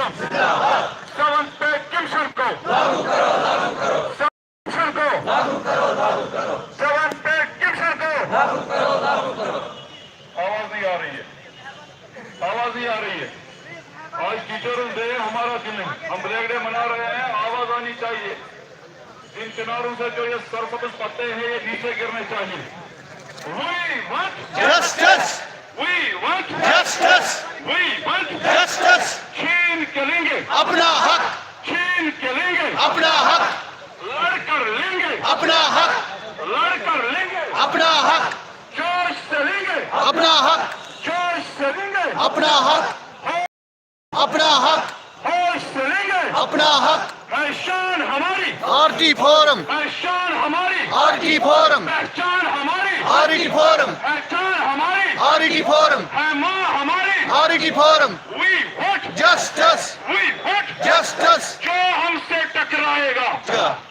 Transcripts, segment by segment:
7 पे कमीशन को लागू करो, लागू करो। 7 को लागू करो, लागू करो। 7 पे कमीशन को लागू करो, लागू करो। आवाज नहीं आ रही है, आवाज नहीं आ रही है। आज टीचर्स डे हमारा दिन है, हम ब्लैक डे मना रहे हैं, आवाज आनी चाहिए। इन किनारों से जो ये सरसब्ज पत्ते हैं ये नीचे गिरने चाहिए। We want justice, we want justice, we want justice। छीन के लेंगे अपना हक, छीन के लेंगे अपना हक, लड़कर लेंगे अपना हक, लड़कर लेंगे अपना हक, जोश से लेंगे अपना हक, जोश से लेंगे अपना हक, अपना हक, होश से लेंगे अपना हक। पहचान हमारी आरटी फोरम, पहचान हमारी आरटी फोरम, पहचान हमारी आरटी फोरम, पहचान हमारी आरटी फोरम, है माँ हमारी। RT forum. We want justice, we want justice. जो हमसे टकराएगा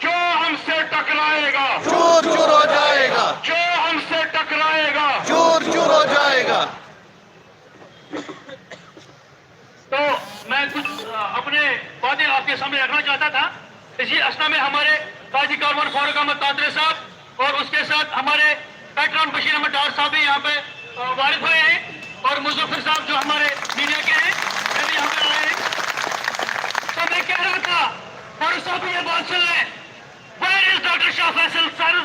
जो हमसे टकराएगा चूर चूर हो जाएगा, जो हमसे टकराएगा चूर चूर हो जाएगा। तो मैं कुछ अपने बातें आपके सामने रखना चाहता था। इसी अवस्था में हमारे काजी कारवान फारूक अहमद तांत्रे साहब और उसके साथ हमारे पैटर्न बशीर अहमद डार साहब भी यहाँ पे वारिद हुए हैं और मुजफ्फर साहब जो हमारे मीडिया के हैं वे भी यहाँ पे आए हैं। तो मैं कह रहा था फारूक साहब भी ये बात सुन लें, where is doctor Shah Faisal sir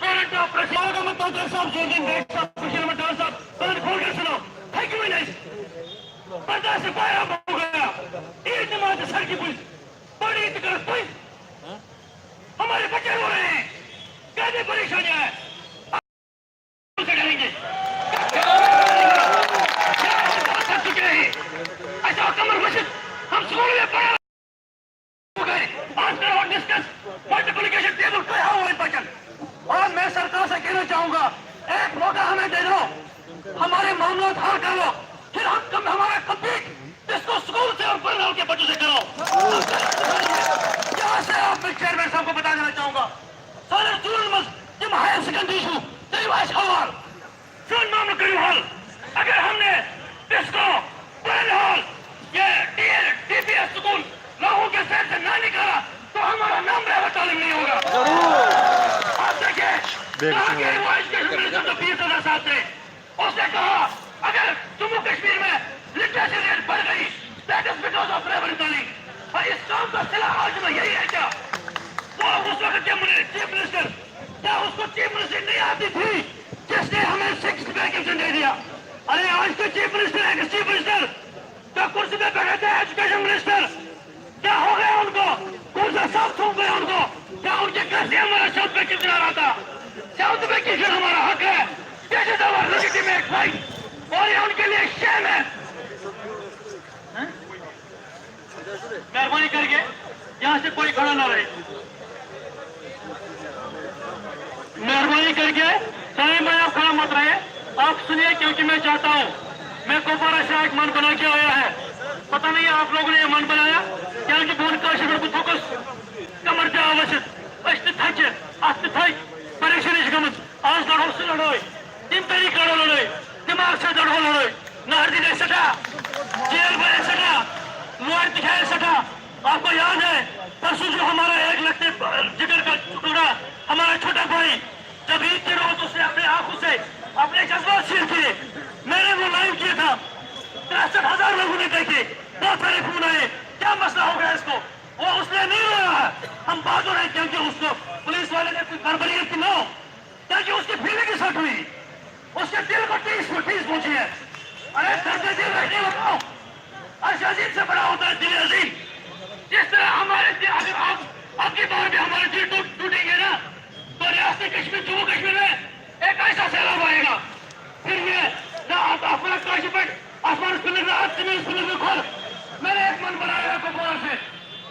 warrant of arrest. Farooq Ahmad Tantray साहब, जोरदीन बेग साहब, बशीर अहमद डार साहब, कान खोल कर सुनो। Thank you nice. पर्दा से फायर हो गया, एक जमात सर की पुलिस, बड़ी तकलीफ पुलिस, हमारे बच्चे रो रहे हैं, कैसे परेशानियां हैं, से डरेंगे कर चुके हैं। ऐसा कमर मस्जिद हम स्कूल में पढ़ा हो गए। आज का और डिस्कस मल्टीप्लिकेशन टेबल क्या हुआ इन बचन। और मैं सरकार से कहना चाहूंगा, एक मौका हमें दे दो, हमारे मामला हल कर लो, फिर हम कम हमारा कंप्लीट इसको स्कूल से और परिवार के बच्चों से करो। यहाँ से आप चेयरमैन साहब को बता देना चाहूंगा, सारे स्टूडेंट जब हायर सेकेंडरी शू रिवाइज हॉल फिर मामला करी हॉल, अगर हमने इसको पहले हॉल ये टीपीएस स्कूल लोगों के सेट से ना निकाला तो हमारा नाम रहेगा तालीम नहीं होगा। आप देखिए साहब ने उसने कहा अगर जम्मू कश्मीर में लिटरेसी रेट बढ़ गई that is because of reverent तालीम। और इस काम का सिला आज में यही है क्या? वो उस वक्त चीफ मिनिस्टर, क्या उसको चीफ मिनिस्टर नहीं आती थी जिसने हमें 6th वैकेंसी दे दिया? अरे आज तो चीफ मिनिस्टर है, चीफ मिनिस्टर क्या कुर्सी पे बैठे थे एजुकेशन मिनिस्टर, क्या हो गया उनको? कुर्सी सब थूक गए उनको। क्या उनके कैसे हमारा साउथ वैकेंसी आ रहा था? साउथ वैकेंसी हमारा हक है, this is our legitimate right और ये उनके लिए शेम है। मेहरबानी करके यहाँ से कोई खड़ा ना रहे, मेहरबानी करके चाहे मैं आप खड़ा मत रहे, आप सुनिए, क्योंकि मैं चाहता हूँ, मैं कोपारा से एक मन बना के आया है, पता नहीं आप लोगों ने ये मन बनाया क्या कि बोन का शिविर को फोकस कमर से आवश्यक अस्त थाचे अस्त थाई परेशानी गमत आज लड़ो से लड़ोई तीन तरीका लड़ोई दिमाग से लड़ो लड़ोई नहर दिने सटा जेल बने सटा लोअर दिखाए सटा। आपको याद है परसों जो हमारा 1 लाख जिगर का टुकड़ा हमारा छोटा भाई जब ईद के रोज उसने अपने आंखों से अपने जज्बात शेयर किए, मैंने वो लाइव किया था, 63,000 लोगों ने देखे, बहुत सारे फोन आए, क्या मसला हो गया इसको? वो उसने नहीं रोया है, हम बात हो रहे हैं क्योंकि उसको पुलिस वाले ने कोई बर्बरियत की ना हो, क्योंकि उसकी फीलिंग की सट हुई, उसके दिल को ठेस पहुंची है। अरे दर्द दिल रखने बताओ, अर्श अजीम से बड़ा होता है दिल अजीम। जिस तरह हमारे अगर आपकी बार भी हमारे दिल टूटेंगे ना तो रियासत कश्मीर जम्मू कश्मीर में एक ऐसा सैलाब आएगा, फिर ये आसमान खोल। मैंने एक मन बनाया है कोपारा से,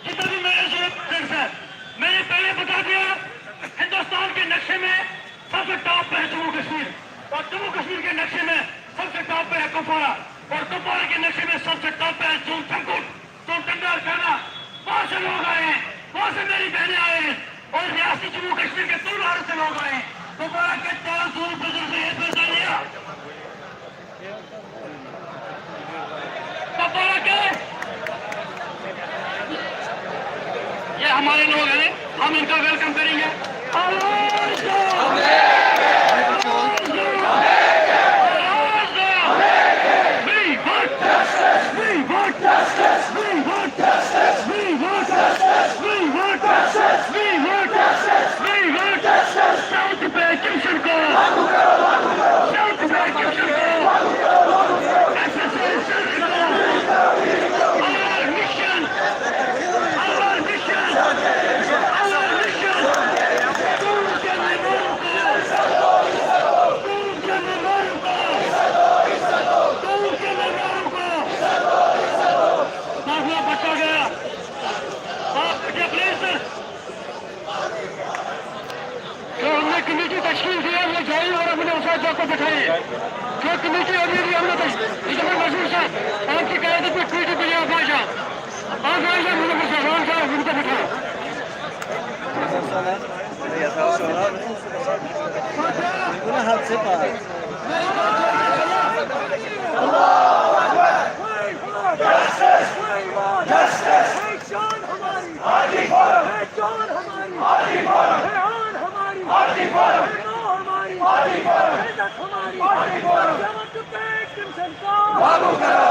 जितना भी मेरे फ्रेंड्स है, मैंने पहले बता दिया हिंदुस्तान के नक्शे में सबसे टॉप पे है जम्मू कश्मीर और जम्मू कश्मीर के नक्शे में सबसे टॉप पे है कोपारा और कोपारा के नक्शे में सबसे टॉप पे है जोनटंगल करना। वहां से लोग आए हैं, वहां से मेरी बहनें आए हैं और रियासती जम्मू कश्मीर के 2 लाख से लोग आए हैं। कोपारा के 4 दूर बुजुर्ग से ये फैसला लिया, कोपारा के हमारे लोग हैं, हम इनका वेलकम करेंगे। कमेटी तश्कील दी है, वो जाइए और अपने उस्ताद को बैठाइए। जो कमेटी अभी भी हमने इजमाल मसूद साहब आपकी क़यादत में कमेटी को यहाँ पहुँचा और मुनव्वर साहब उनको बैठाओ। लागू करो